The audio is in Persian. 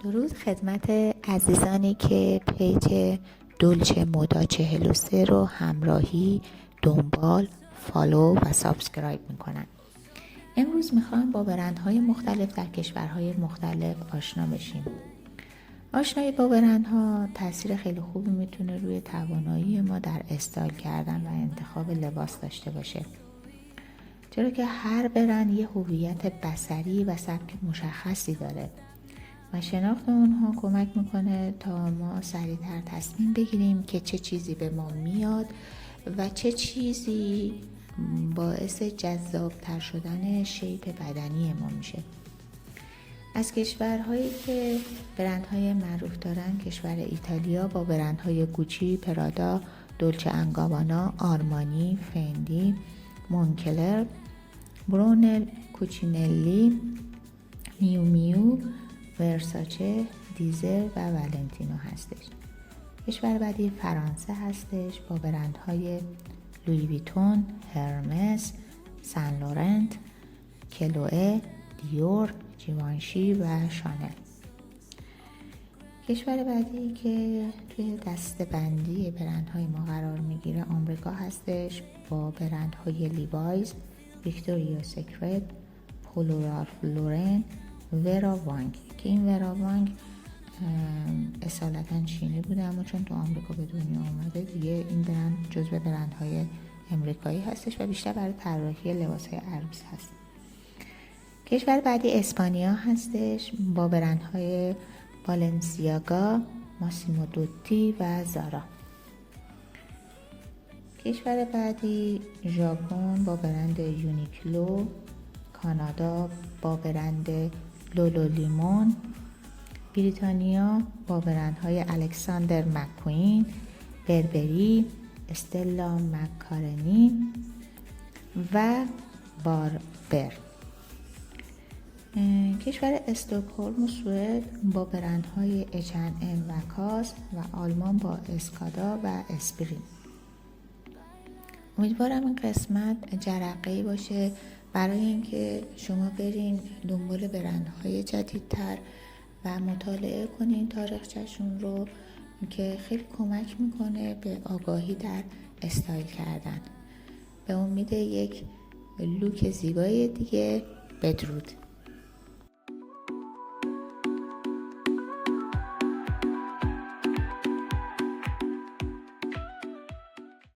درود خدمت عزیزانی که پیج دولچه مودا 43 رو همراهی، دنبال، فالو و سابسکرایب میکنن. امروز میخوایم با برندهای مختلف در کشورهای مختلف آشنا بشیم. آشنایی با برندها تاثیر خیلی خوبی میتونه روی توانایی ما در استایل کردن و انتخاب لباس داشته باشه، چرا که هر برند یه هویت بصری و سبک مشخصی داره و شناخت اونها کمک میکنه تا ما سریعتر تصمیم بگیریم که چه چیزی به ما میاد و چه چیزی باعث جذابتر شدن شیپ بدنی ما میشه. از کشورهایی که برندهای معروف دارن، کشور ایتالیا با برندهای گوچی، پرادا، دولچه انگابانا، آرمانی، فندی، مونکلر، برونل کوچینلی، میو میو، ورساچه، دیزر و ولنتینو هستش. کشور بعدی فرانسه هستش با برندهای لویی ویتون، هرمس، سن لورنت، کلوئه، دیور، جیوانشی و شانل. کشور بعدی که توی دسته‌بندی برندهای ما قرار میگیره آمریکا هستش با برندهای لیوایز، ویکتوریا سیکرت، پولو رالف لورن، ورا وانگ که این ورا وانگ اصالتا چینی بوده اما چون تو آمریکا به دنیا آمده دیگه این برند جزو برندهای امریکایی هستش و بیشتر برای طراحی لباسهای عروس هست. کشور بعدی اسپانیا هستش با برندهای بالنسیاگا، ماسیمو دوتی و زارا. کشور بعدی ژاپن با برند یونیکلو، کانادا با برند لولو لیمون، بریتانیا با برندهای الکساندر مک‌کوین، بربری، استلا مکارنی و باربر. کشور استکهلم و سوئد با برندهای H&M و کاس و آلمان با اسکادا و اسپرین. امیدوارم این قسمت جرقه‌ای باشه برای اینکه شما برین دنبال برندهای جدیدتر و مطالعه کنین تاریخچه‌شون رو که خیلی کمک میکنه به آگاهی در استایل کردن. به امید یک لوک زیبای دیگه، بدرود.